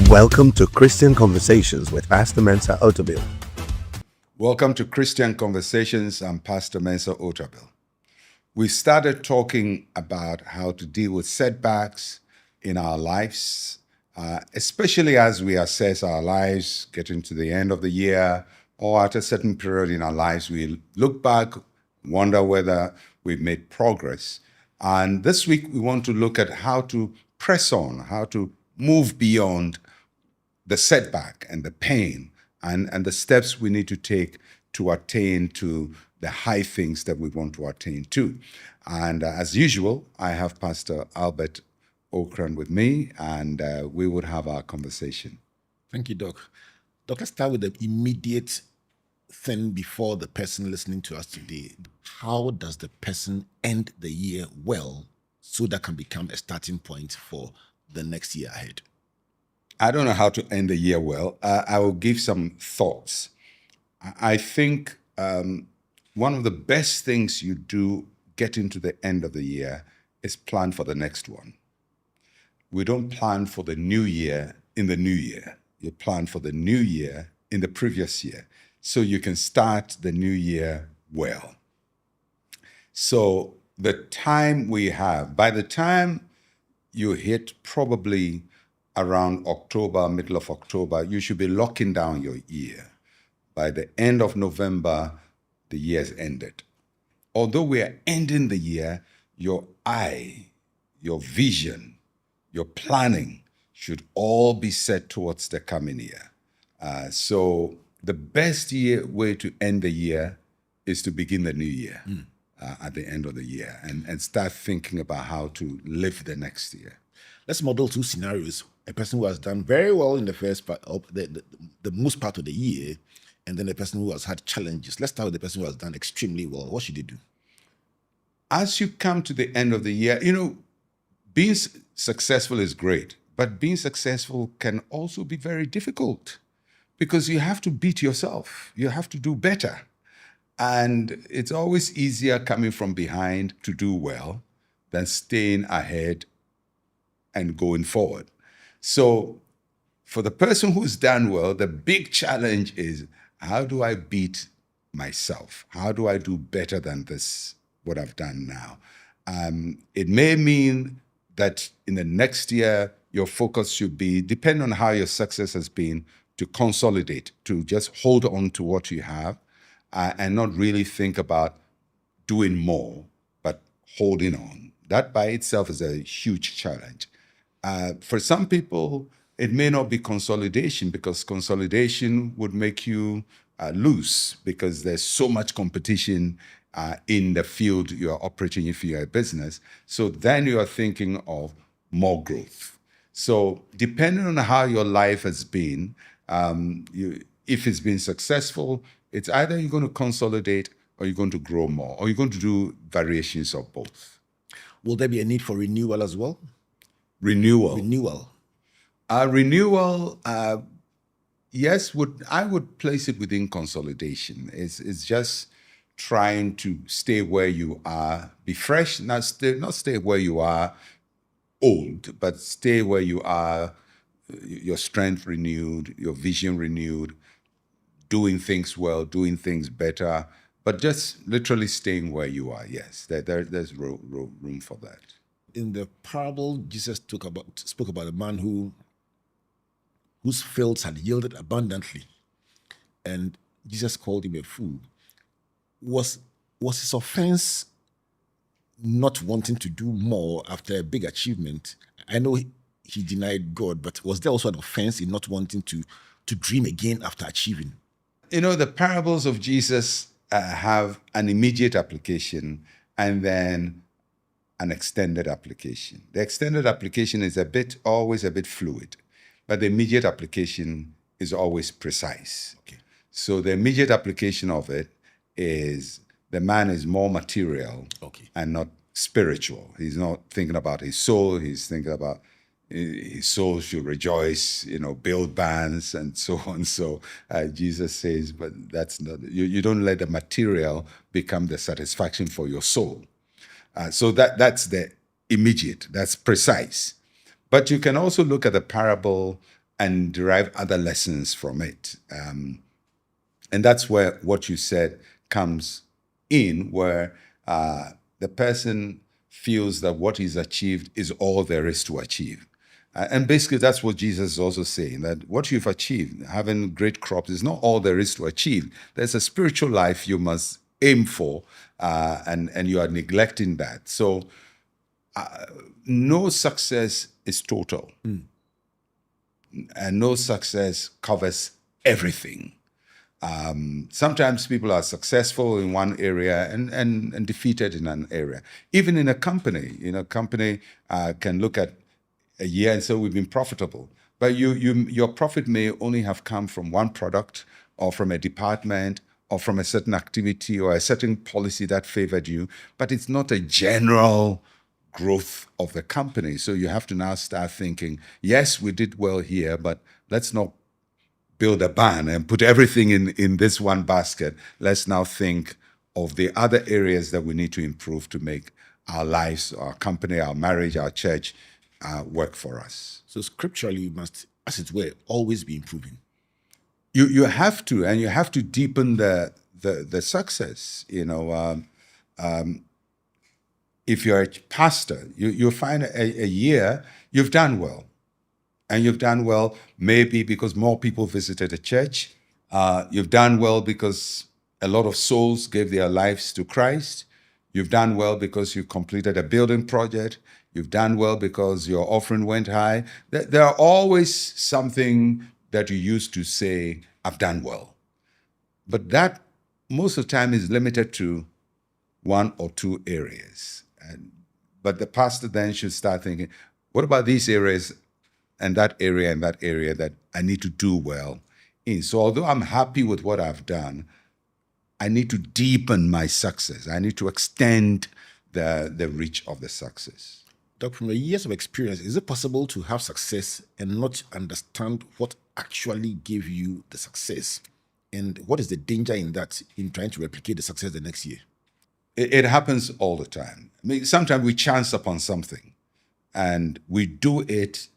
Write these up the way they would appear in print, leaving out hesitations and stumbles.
Welcome to Christian Conversations with Pastor Mensa Otabil. Welcome to Christian Conversations. I'm Pastor Mensa Otabil. We started talking about how to deal with setbacks in our lives, especially as we assess our lives, getting to the end of the year, or at a certain period in our lives, we look back, wonder whether we've made progress. And this week, we want to look at how to press on, how to move beyond the setback and the pain and the steps we need to take to attain to the high things that we want to attain to. And as usual, I have Pastor Albert Okran with me, and we would have our conversation. Thank you, Doc. Doc, let's start with the immediate thing before the person listening to us today. How does the person end the year well so that can become a starting point for the next year ahead? I don't know how to end the year well. I will give some thoughts. I think one of the best things you do getting to the end of the year is plan for the next one. We don't plan for the new year in the new year. You plan for the new year in the previous year so you can start the new year well. So the time we have, by the time you hit probably around October, middle of October, you should be locking down your year. By the end of November, the year's ended. Although we are ending the year, your eye, your vision, your planning should all be set towards the coming year. So the best way to end the year is to begin the new year at the end of the year and start thinking about how to live the next year. Let's model two scenarios. A person who has done very well in the first part of the most part of the year, and then a person who has had challenges. Let's start with the person who has done extremely well. What should they do? As you come to the end of the year, being successful is great, but being successful can also be very difficult because you have to beat yourself. You have to do better. And it's always easier coming from behind to do well than staying ahead and going forward. So for the person who's done well, the big challenge is, how do I beat myself? How do I do better than this, what I've done now? It may mean that in the next year, your focus should be, depending on how your success has been, to consolidate, to just hold on to what you have and not really think about doing more, but holding on. That by itself is a huge challenge. For some people, it may not be consolidation because consolidation would make you lose because there's so much competition in the field you're operating if you're a business. So then you are thinking of more growth. So depending on how your life has been, if it's been successful, it's either you're going to consolidate or you're going to grow more, or you're going to do variations of both. Will there be a need for renewal as well? Renewal. Yes, I would place it within consolidation. It's just trying to stay where you are, be fresh, not stay where you are old, but stay where you are, your strength renewed, your vision renewed, doing things well, doing things better, but just literally staying where you are. Yes, there's room for that. In the parable, Jesus spoke about a man whose fields had yielded abundantly, and Jesus called him a fool. Was his offense not wanting to do more after a big achievement? I know he denied God, but was there also an offense in not wanting to dream again after achieving? The parables of Jesus have an immediate application and then an extended application. The extended application is always a bit fluid, but the immediate application is always precise. Okay. So the immediate application of it is the man is more material and not spiritual. He's not thinking about his soul. He's thinking about his soul should rejoice, build bands and so on. So Jesus says, but that's not, you don't let the material become the satisfaction for your soul. So that's the immediate, that's precise. But you can also look at the parable and derive other lessons from it. And that's where what you said comes in, where the person feels that what he's achieved is all there is to achieve. And basically, that's what Jesus is also saying, that what you've achieved, having great crops, is not all there is to achieve. There's a spiritual life you must aim for, and you are neglecting that. So no success is total, and no success covers everything. Sometimes people are successful in one area and defeated in an area. Even in a company, company can look at a year and say we've been profitable, but your profit may only have come from one product or from a department or from a certain activity or a certain policy that favored you, but it's not a general growth of the company. So you have to now start thinking, yes, we did well here, but let's not build a barn and put everything in this one basket. Let's now think of the other areas that we need to improve to make our lives, our company, our marriage, our church work for us. So scripturally, you must, as it were, always be improving. You have to, and you have to deepen the success. If you're a pastor, you'll find a year you've done well. And you've done well maybe because more people visited the church. You've done well because a lot of souls gave their lives to Christ. You've done well because you completed a building project. You've done well because your offering went high. There are always something that you use to say, I've done well. But that most of the time is limited to one or two areas. But the pastor then should start thinking, what about these areas and that area that I need to do well in? So although I'm happy with what I've done, I need to deepen my success. I need to extend the reach of the success. Doc, from your years of experience, is it possible to have success and not understand what actually gave you the success? And what is the danger in that, in trying to replicate the success the next year? It happens all the time. I mean, sometimes we chance upon something and we do it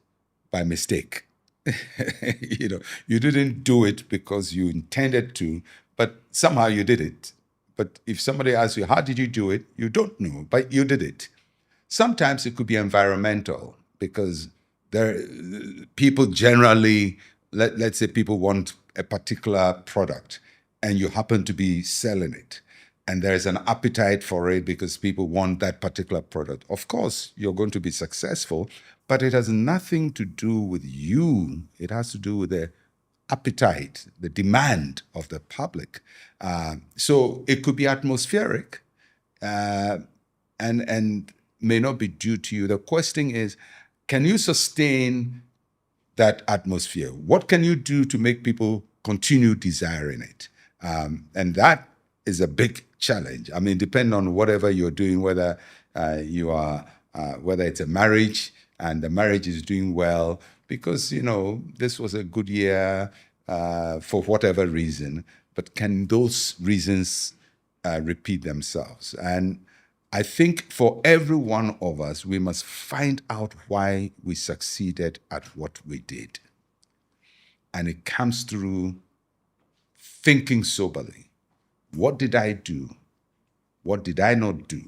by mistake. You didn't do it because you intended to, but somehow you did it. But if somebody asks you, how did you do it? You don't know, but you did it. Sometimes it could be environmental because people generally, let's say people want a particular product and you happen to be selling it. And there's an appetite for it because people want that particular product. Of course, you're going to be successful, but it has nothing to do with you. It has to do with the appetite, the demand of the public. So it could be atmospheric and may not be due to you. The question is, can you sustain that atmosphere? What can you do to make people continue desiring it? And that is a big challenge. I mean, depending on whatever you're doing, whether whether it's a marriage and the marriage is doing well because, this was a good year for whatever reason, but can those reasons repeat themselves? And I think for every one of us, we must find out why we succeeded at what we did. And it comes through thinking soberly. What did I do? What did I not do?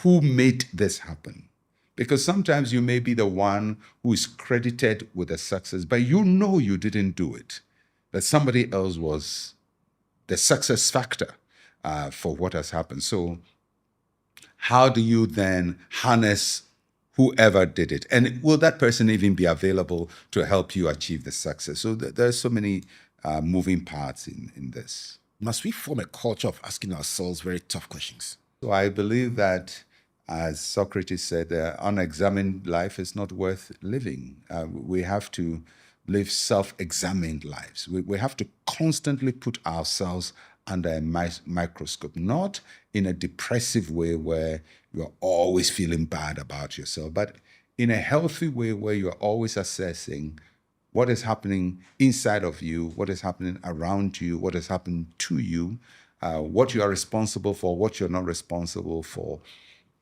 Who made this happen? Because sometimes you may be the one who is credited with the success, but you didn't do it. That somebody else was the success factor for what has happened. So how do you then harness whoever did it? And will that person even be available to help you achieve the success? So there's so many moving parts in this. Must we form a culture of asking ourselves very tough questions? So I believe that, as Socrates said, unexamined life is not worth living. We have to live self-examined lives. We have to constantly put ourselves under a microscope, not in a depressive way where you're always feeling bad about yourself, but in a healthy way where you're always assessing what is happening inside of you, what is happening around you, what has happened to you, what you are responsible for, what you're not responsible for.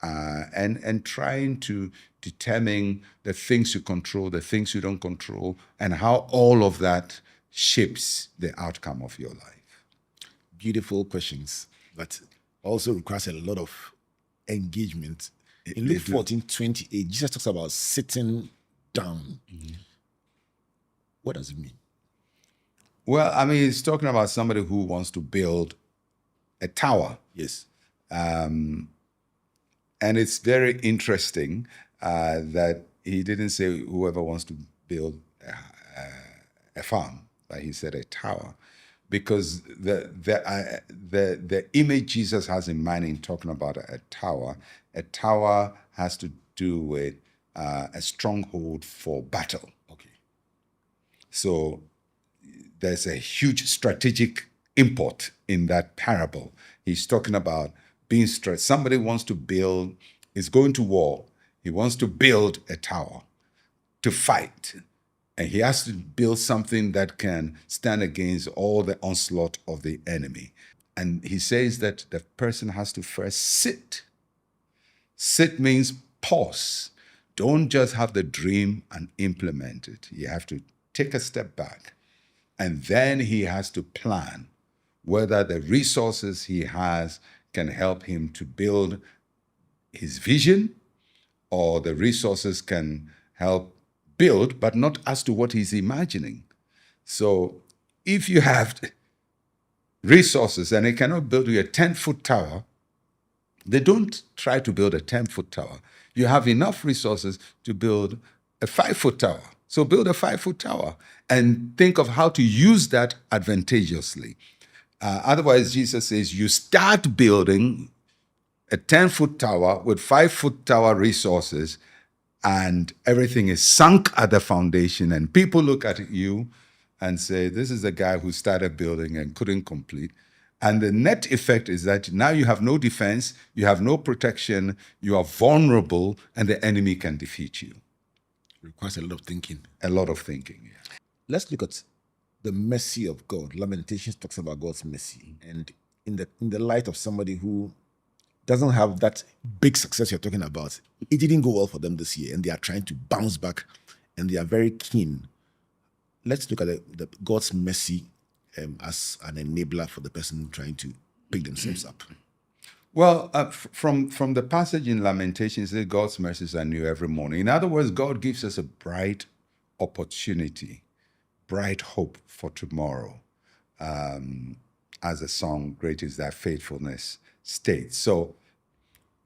and trying to determine the things you control, the things you don't control, and how all of that shapes the outcome of your life. Beautiful questions, but also requires a lot of engagement. In Luke 14:28, Jesus talks about sitting down. What does it mean? Well, I mean, he's talking about somebody who wants to build a tower. Yes. And it's very interesting that he didn't say whoever wants to build a farm, but he said a tower, because the image Jesus has in mind in talking about a tower has to do with a stronghold for battle. Okay. So there's a huge strategic import in that parable. He's talking about being stressed. Somebody wants to build, is going to war. He wants to build a tower to fight. And he has to build something that can stand against all the onslaught of the enemy. And he says that the person has to first sit. Sit means pause. Don't just have the dream and implement it. You have to take a step back. And then he has to plan whether the resources he has can help him to build his vision, or the resources can help build, but not as to what he's imagining. So if you have resources and it cannot build you a 10-foot tower, they don't try to build a 10-foot tower. You have enough resources to build a 5-foot tower. So build a 5-foot tower and think of how to use that advantageously. Otherwise, Jesus says you start building a 10-foot tower with 5-foot tower resources, and everything is sunk at the foundation, and people look at you and say, this is the guy who started building and couldn't complete. And the net effect is that now you have no defense, you have no protection, you are vulnerable, and the enemy can defeat you. It requires a lot of thinking. A lot of thinking, yeah. Let's look at the mercy of God. Lamentations talks about God's mercy. And in the light of somebody who doesn't have that big success you're talking about, it didn't go well for them this year, and they are trying to bounce back, and they are very keen. Let's look at the God's mercy as an enabler for the person trying to pick themselves up. Well, from the passage in Lamentations, it says God's mercies are new every morning. In other words, God gives us a bright opportunity, bright hope for tomorrow. As the song, Great is Thy Faithfulness, states. So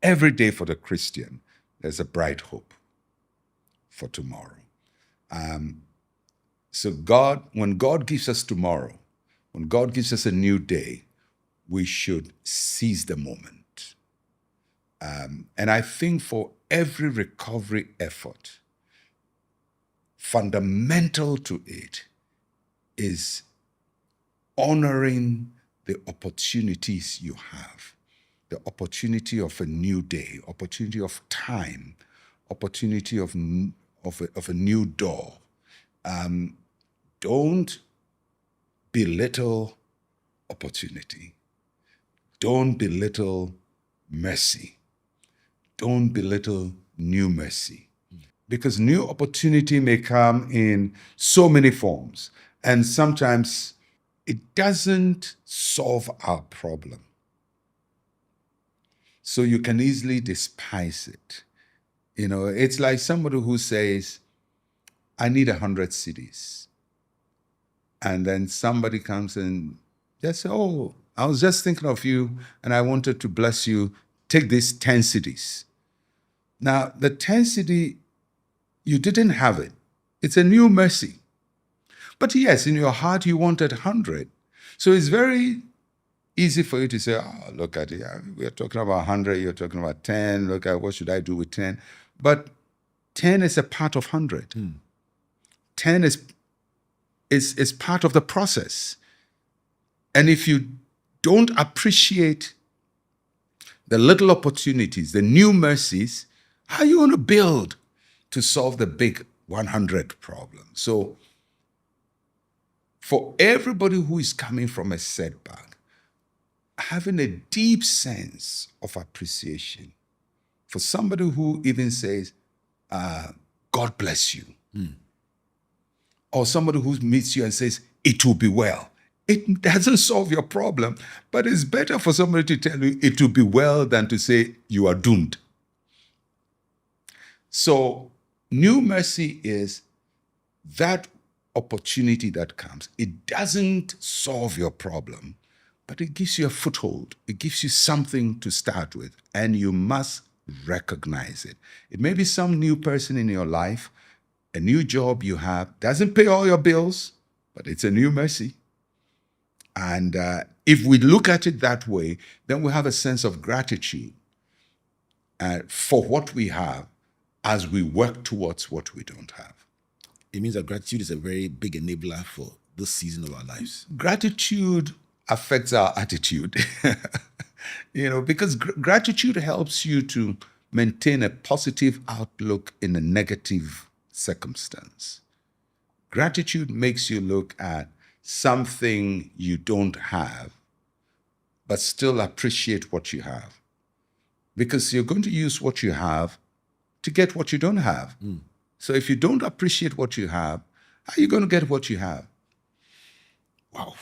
every day for the Christian, there's a bright hope for tomorrow. So when God gives us tomorrow, when God gives us a new day, we should seize the moment. And I think for every recovery effort, fundamental to it is honoring the opportunities you have, the opportunity of a new day, opportunity of time, opportunity of a new door. Don't belittle opportunity. Don't belittle mercy. Don't belittle new mercy. Because new opportunity may come in so many forms, and sometimes it doesn't solve our problem. So you can easily despise it. You know, it's like somebody who says, I need 100 cities. And then somebody comes and just says, oh, I was just thinking of you and I wanted to bless you. Take these 10 cities. Now, the 10 city, you didn't have it. It's a new mercy. But yes, in your heart, you wanted 100. So it's very easy for you to say, oh, look at it. We're talking about 100, you're talking about 10. Look at what should I do with 10? But 10 is a part of 100. 10 is part of the process. And if you don't appreciate the little opportunities, the new mercies, how are you going to build to solve the big 100 problem? So for everybody who is coming from a setback, having a deep sense of appreciation For somebody who even says, God bless you, or somebody who meets you and says, it will be well. It doesn't solve your problem, but it's better for somebody to tell you it will be well than to say you are doomed. So, new mercy is that opportunity that comes. It doesn't solve your problem, but it gives you a foothold. It gives you something to start with, and you must recognize it. It may be some new person in your life, a new job you have, doesn't pay all your bills, but it's a new mercy. And if we look at it that way, then we have a sense of gratitude for what we have as we work towards what we don't have. It means that gratitude is a very big enabler for this season of our lives. Gratitude affects our attitude, because gratitude helps you to maintain a positive outlook in a negative circumstance. Gratitude makes you look at something you don't have, but still appreciate what you have. Because you're going to use what you have to get what you don't have. So if you don't appreciate what you have, how are you going to get what you have? Wow.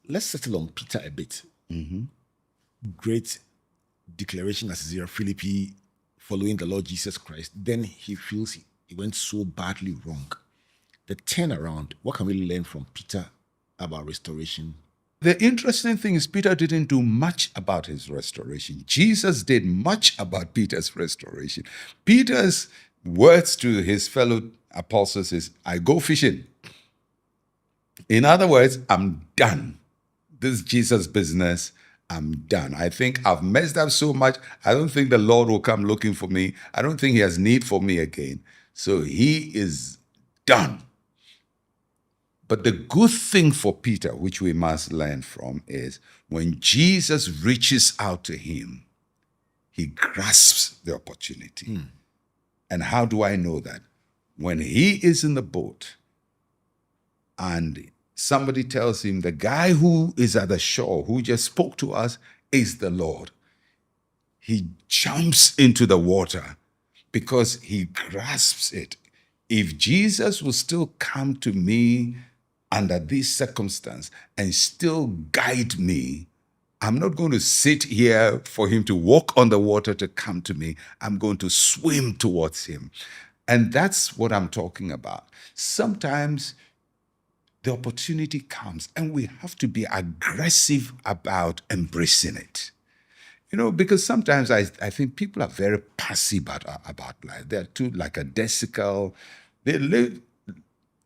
Let's settle on Peter a bit. Great declaration as Zero Philippi following the Lord Jesus Christ. Then he feels he went so badly wrong. The turnaround, what can we learn from Peter about restoration? The interesting thing is Peter didn't do much about his restoration. Jesus did much about Peter's restoration. Peter's words to his fellow apostles is, I go fishing. In other words, I'm done. This Jesus business, I'm done. I think I've messed up so much. I don't think the Lord will come looking for me. I don't think he has need for me again. So he is done. But the good thing for Peter, which we must learn from, is when Jesus reaches out to him, he grasps the opportunity. And how do I know that? When he is in the boat and somebody tells him, the guy who is at the shore, who just spoke to us, is the Lord. He jumps into the water because he grasps it. If Jesus will still come to me under this circumstance and still guide me, I'm not going to sit here for him to walk on the water to come to me. I'm going to swim towards him. And that's what I'm talking about. Sometimes the opportunity comes and we have to be aggressive about embracing it. Because sometimes I think people are very passive about life. They're too lackadaisical. They live.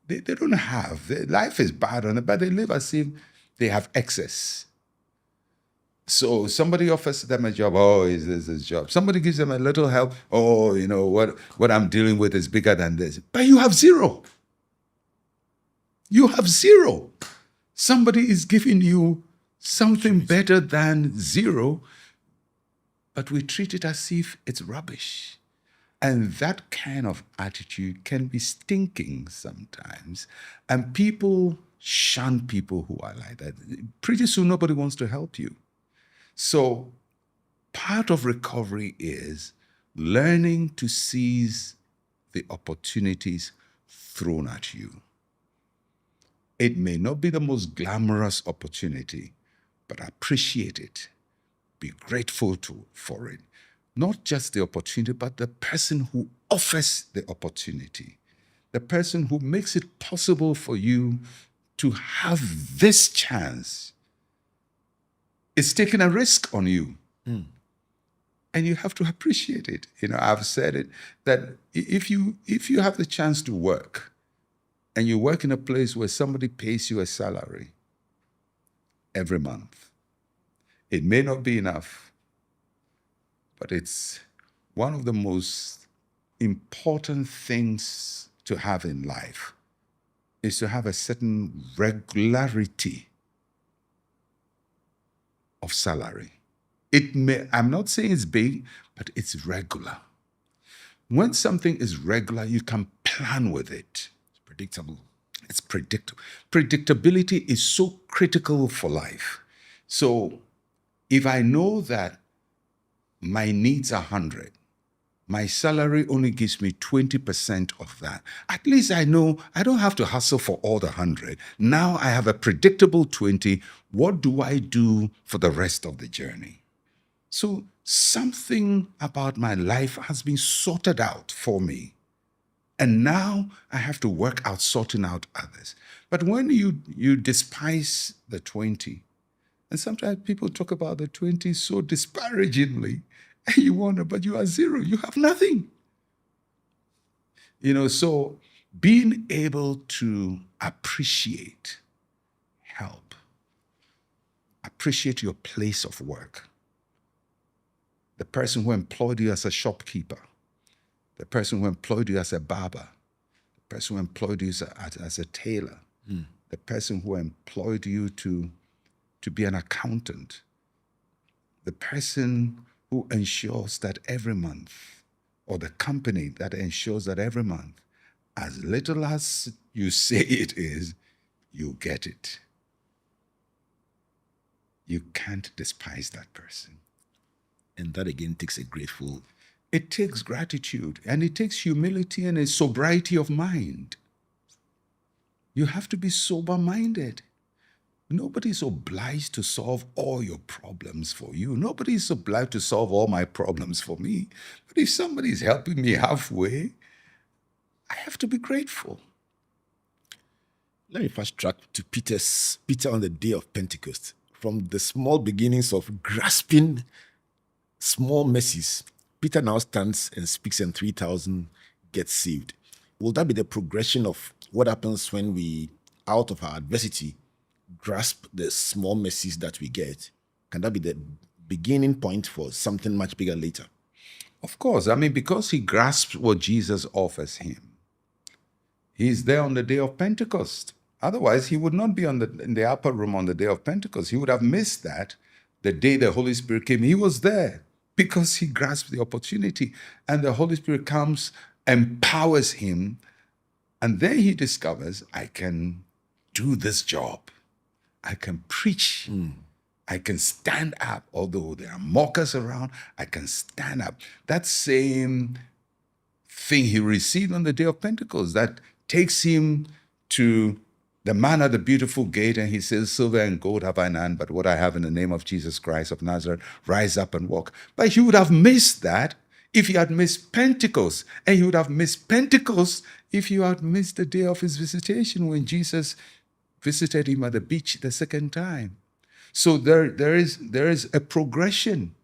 They don't have. Life is bad on it, but they live as if they have excess. So somebody offers them a job. Oh, is this his job? Somebody gives them a little help. Oh, what I'm dealing with is bigger than this. But you have zero. You have zero. Somebody is giving you something better than zero, but we treat it as if it's rubbish. And that kind of attitude can be stinking sometimes. And people shun people who are like that. Pretty soon, nobody wants to help you. So part of recovery is learning to seize the opportunities thrown at you. It may not be the most glamorous opportunity, but appreciate it. Be grateful for it. Not just the opportunity, but the person who offers the opportunity. The person who makes it possible for you to have this chance is taking a risk on you. And you have to appreciate it. I've said it, that if you have the chance to work, and you work in a place where somebody pays you a salary every month, it may not be enough, but it's one of the most important things to have in life is to have a certain regularity of salary. I'm not saying it's big, but it's regular. When something is regular, you can plan with it. It's predictable. It's predictable. Predictability is so critical for life. So if I know that my needs are 100 My salary only gives me 20% of that. At least I know I don't have to hustle for all the 100. Now I have a predictable 20. What do I do for the rest of the journey? So something about my life has been sorted out for me. And now I have to work out sorting out others. But when you despise the 20, and sometimes people talk about the 20 so disparagingly, and you wonder, but you are zero, you have nothing. So being able to appreciate help, appreciate your place of work, the person who employed you as a shopkeeper, the person who employed you as a barber, the person who employed you as a tailor, the person who employed you to be an accountant, the person who ensures that every month, or the company that ensures that every month, as little as you say it is, you get it. You can't despise that person. And that again takes a grateful. It takes gratitude, and it takes humility and a sobriety of mind. You have to be sober-minded. Nobody is obliged to solve all your problems for you. Nobody is obliged to solve all my problems for me. But if somebody is helping me halfway, I have to be grateful. Let me fast track to Peter on the day of Pentecost. From the small beginnings of grasping small mercies, Peter now stands and speaks, and 3,000 get saved. Will that be the progression of what happens when we, out of our adversity, grasp the small mercies that we get? Can that be the beginning point for something much bigger later? Of course. Because he grasps what Jesus offers him. He's there on the day of Pentecost. Otherwise, he would not be in the upper room on the day of Pentecost. He would have missed that. The day the Holy Spirit came, he was there because he grasped the opportunity. And the Holy Spirit comes, empowers him, and then he discovers, I can do this job. I can preach. I can stand up. Although there are mockers around, I can stand up. That same thing he received on the day of Pentecost, that takes him to the man at the beautiful gate, and he says, silver and gold have I none, but what I have in the name of Jesus Christ of Nazareth, rise up and walk. But he would have missed that if he had missed Pentecost. And he would have missed Pentecost if he had missed the day of his visitation when Jesus visited him at the beach the second time. So there is a progression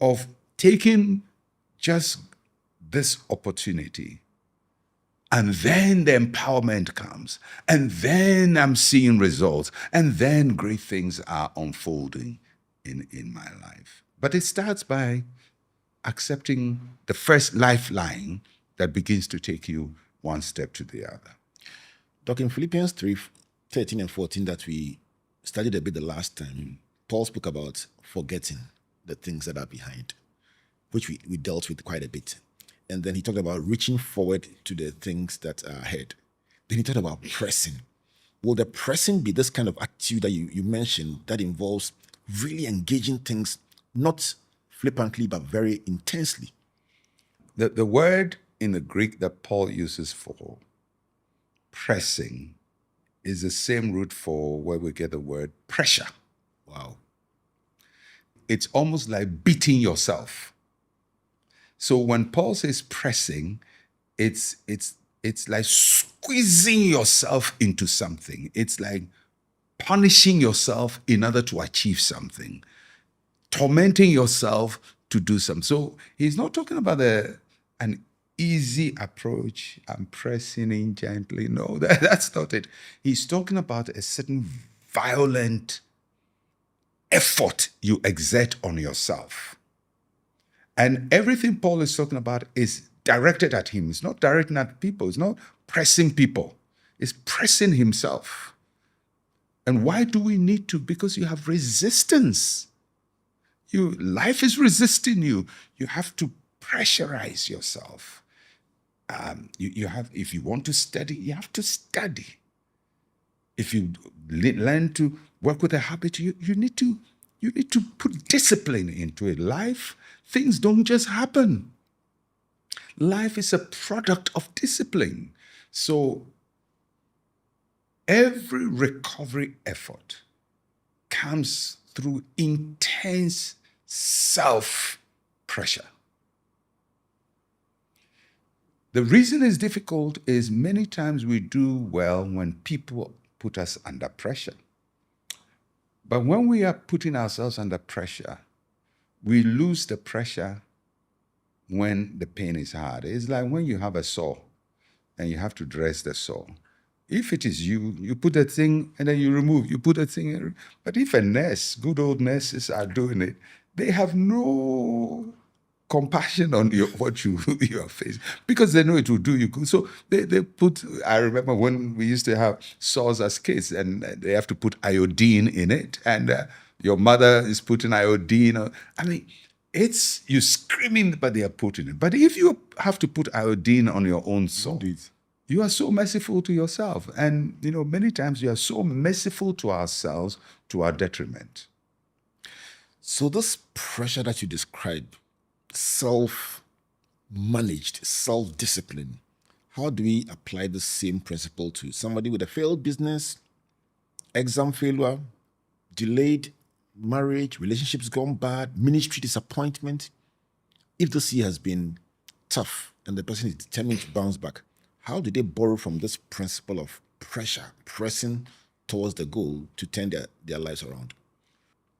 of taking just this opportunity, and then the empowerment comes, and then I'm seeing results, and then great things are unfolding in my life. But it starts by accepting the first lifeline that begins to take you one step to the other. Doc, in Philippians 3:13 and 14 that we studied a bit the last time, Paul spoke about forgetting the things that are behind, which we dealt with quite a bit. And then he talked about reaching forward to the things that are ahead. Then he talked about pressing. Will the pressing be this kind of attitude that you mentioned that involves really engaging things, not flippantly, but very intensely? The word in the Greek that Paul uses for pressing is the same root for where we get the word pressure. Wow. It's almost like beating yourself. So when Paul says pressing, it's like squeezing yourself into something. It's like punishing yourself in order to achieve something, tormenting yourself to do something. So he's not talking about an easy approach. I'm pressing in gently. No, that's not it. He's talking about a certain violent effort you exert on yourself. And everything Paul is talking about is directed at him. It's not directing at people. It's not pressing people. It's pressing himself. And why do we need to? Because you have resistance. Life is resisting you. You have to pressurize yourself. If you want to study, you have to study. If you learn to work with a habit, you need to put discipline into it. Life, things don't just happen. Life is a product of discipline. So every recovery effort comes through intense self pressure. The reason it's difficult is many times we do well when people put us under pressure. But when we are putting ourselves under pressure, we lose the pressure when the pain is hard. It's like when you have a sore and you have to dress the sore. If it is you, you put a thing and then you remove, you put a thing. But if a nurse, good old nurses are doing it, they have no compassion on what you are facing because they know it will do you good. So they put, I remember when we used to have sores as kids and they have to put iodine in it and your mother is putting iodine. I mean, it's you screaming, but they are putting it. But if you have to put iodine on your own sore, you are so merciful to yourself. And, many times we are so merciful to ourselves to our detriment. So this pressure that you described, self-managed, self-discipline, how do we apply the same principle to somebody with a failed business, exam failure, delayed marriage, relationships gone bad, ministry disappointment? If this year has been tough and the person is determined to bounce back, how do they borrow from this principle of pressure, pressing towards the goal to turn their lives around?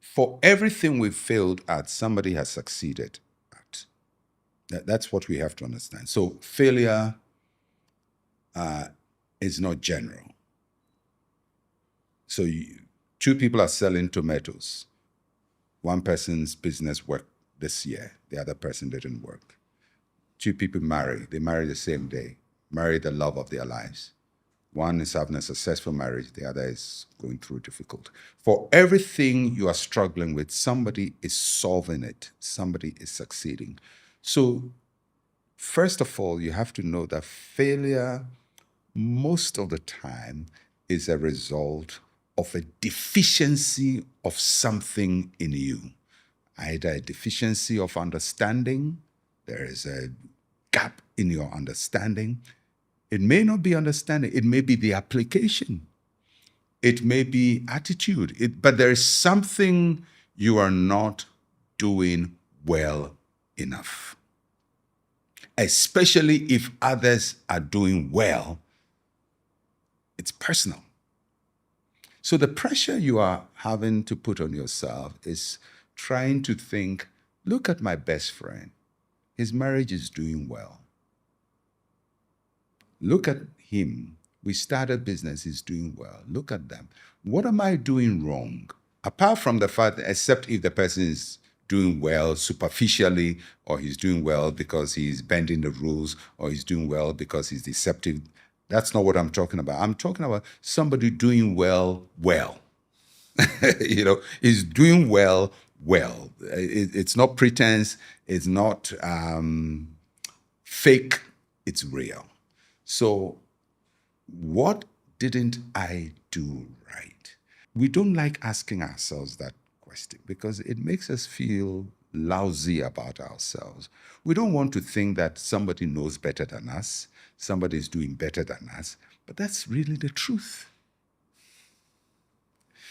For everything we've failed at, somebody has succeeded at. That's what we have to understand. So failure is not general. So two people are selling tomatoes. One person's business worked this year. The other person didn't work. Two people marry. They marry the same day. Marry the love of their lives. One is having a successful marriage. The other is going through difficult. For everything you are struggling with, somebody is solving it. Somebody is succeeding. So first of all, you have to know that failure most of the time is a result of a deficiency of something in you. Either a deficiency of understanding, there is a gap in your understanding. It may not be understanding, it may be the application. It may be attitude, but there is something you are not doing well enough. Especially if others are doing well, it's personal. So the pressure you are having to put on yourself is trying to think, look at my best friend. His marriage is doing well. Look at him. We started business, he's doing well. Look at them. What am I doing wrong? Apart from the fact that, except if the person is doing well superficially, or he's doing well because he's bending the rules, or he's doing well because he's deceptive. That's not what I'm talking about. I'm talking about somebody doing well. He's doing well. It's not pretense. It's not fake. It's real. So what didn't I do right? We don't like asking ourselves that question because it makes us feel lousy about ourselves. We don't want to think that somebody knows better than us, somebody is doing better than us, but that's really the truth.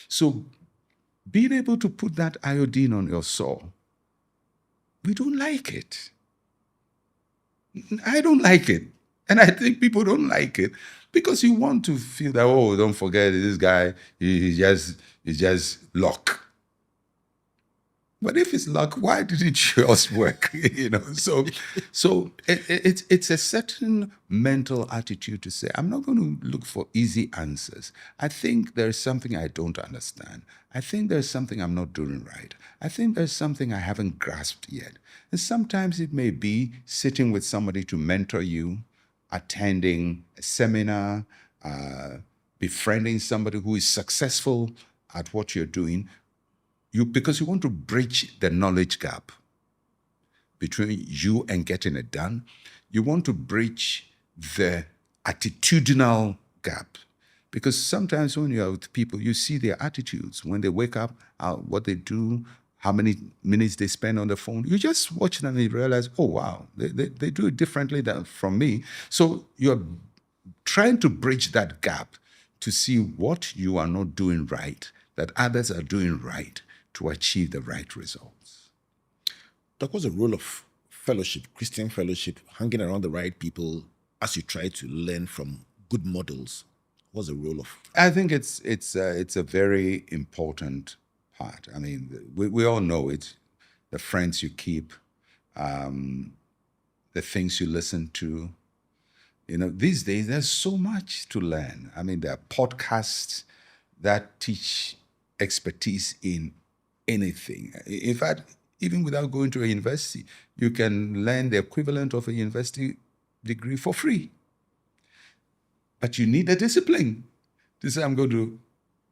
So being able to put that iodine on your sore, we don't like it. I don't like it. And I think people don't like it because you want to feel that, don't forget this guy, he's just luck. But if it's luck, why didn't yours work? So it's a certain mental attitude to say, I'm not going to look for easy answers. I think there's something I don't understand. I think there's something I'm not doing right. I think there's something I haven't grasped yet. And sometimes it may be sitting with somebody to mentor you, attending a seminar, befriending somebody who is successful at what you're doing, because you want to bridge the knowledge gap between you and getting it done. You want to bridge the attitudinal gap. Because sometimes when you're with people, you see their attitudes. When they wake up, what they do, how many minutes they spend on the phone. You just watch them and you realize, oh, wow, they do it differently than from me. So you're trying to bridge that gap to see what you are not doing right, that others are doing right to achieve the right results. That was the role of fellowship, Christian fellowship, hanging around the right people as you try to learn from good models. What's the role of? I think it's a very important part. I mean, we all know it. The friends you keep, the things you listen to. You know, these days there's so much to learn. I mean, there are podcasts that teach expertise in anything. In fact, even without going to a university, you can learn the equivalent of a university degree for free. But you need a discipline to say, I'm going to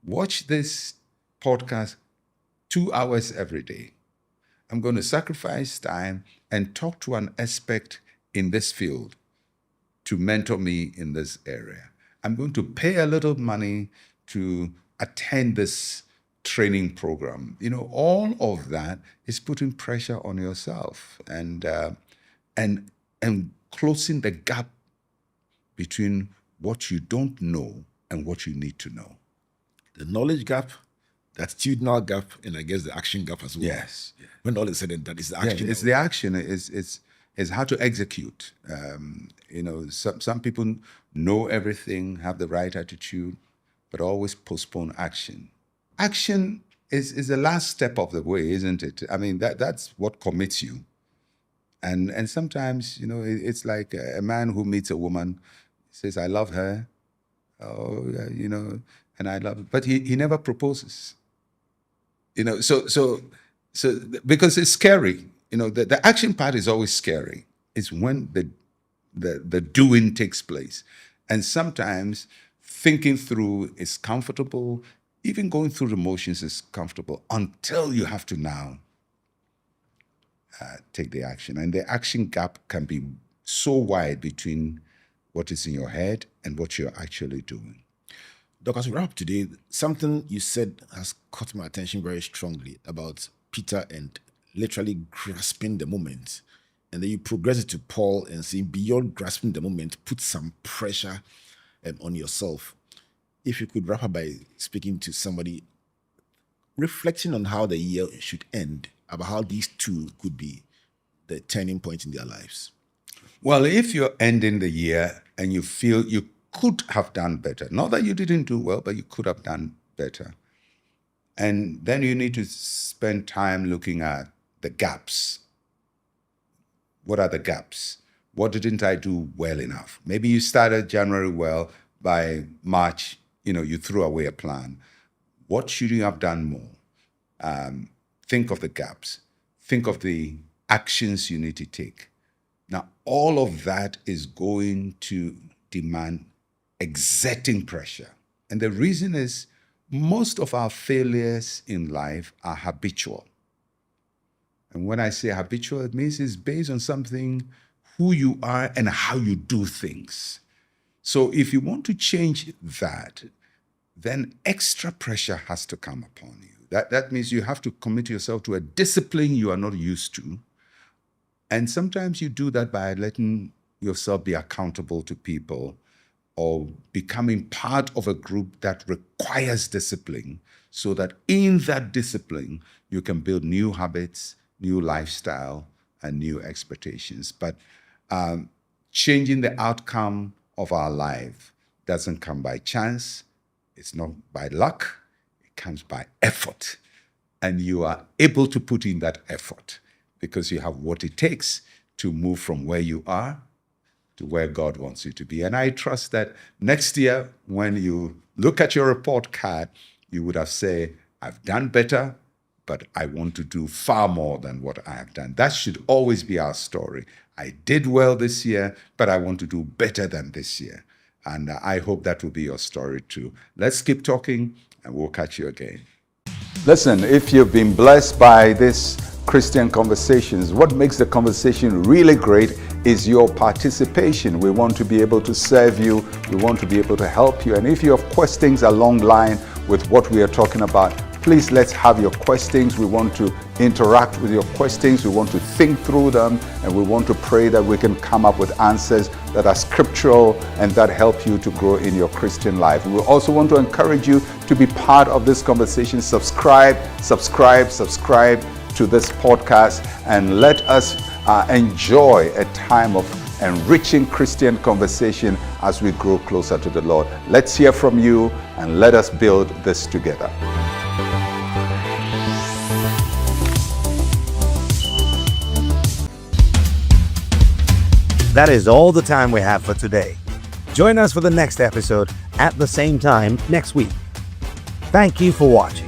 watch this podcast 2 hours every day. I'm going to sacrifice time and talk to an expert in this field to mentor me in this area. I'm going to pay a little money to attend this training program. You know, all of that is putting pressure on yourself and closing the gap between what you don't know and what you need to know. The knowledge gap, the attitudinal gap, and I guess the action gap as well. Yes. When all is said and done, it's the action. Yeah, it's the action. It's how to execute. You know, some people know everything, have the right attitude, but always postpone action. Action is the last step of the way, isn't it? I mean, that's what commits you. And sometimes, you know, it's like a man who meets a woman, says, I love her, you know, and I love her, but he never proposes. You know, so because it's scary. You know, the action part is always scary. It's when the doing takes place. And sometimes thinking through is comfortable. Even going through the motions is comfortable until you have to now take the action. And the action gap can be so wide between what is in your head and what you're actually doing. Doc, as we wrap up today, something you said has caught my attention very strongly about Peter and literally grasping the moment. And then you progress it to Paul and saying, beyond grasping the moment, put some pressure on yourself. If you could wrap up by speaking to somebody, reflecting on how the year should end, about how these two could be the turning point in their lives. Well, if you're ending the year and you feel you could have done better, not that you didn't do well, but you could have done better, and then you need to spend time looking at the gaps. What are the gaps? What didn't I do well enough? Maybe you started January well, by March, you know, you threw away a plan. What should you have done more? Think of the gaps. Think of the actions you need to take. Now, all of that is going to demand exerting pressure. And the reason is most of our failures in life are habitual. And when I say habitual, it means it's based on something, who you are and how you do things. So if you want to change that, then extra pressure has to come upon you. That means you have to commit yourself to a discipline you are not used to. And sometimes you do that by letting yourself be accountable to people or becoming part of a group that requires discipline so that in that discipline, you can build new habits, new lifestyle, and new expectations. But changing the outcome of our life doesn't come by chance. It's not by luck. It comes by effort. And you are able to put in that effort because you have what it takes to move from where you are to where God wants you to be. And I trust that next year, when you look at your report card, you would have said, I've done better, but I want to do far more than what I have done. That should always be our story. I did well this year, but I want to do better than this year. And I hope that will be your story too. Let's keep talking and we'll catch you again. Listen, if you've been blessed by this Christian Conversations, what makes the conversation really great is your participation. We want to be able to serve you. We want to be able to help you. And if you have questions along the line with what we are talking about, Please, let's have your questions. We want to interact with your questions. We want to think through them, and we want to pray that we can come up with answers that are scriptural and that help you to grow in your Christian life. We also want to encourage you to be part of this conversation. Subscribe to this podcast, and let us enjoy a time of enriching Christian conversation as we grow closer to the Lord. Let's hear from you, and let us build this together. That is all the time we have for today. Join us for the next episode at the same time next week. Thank you for watching.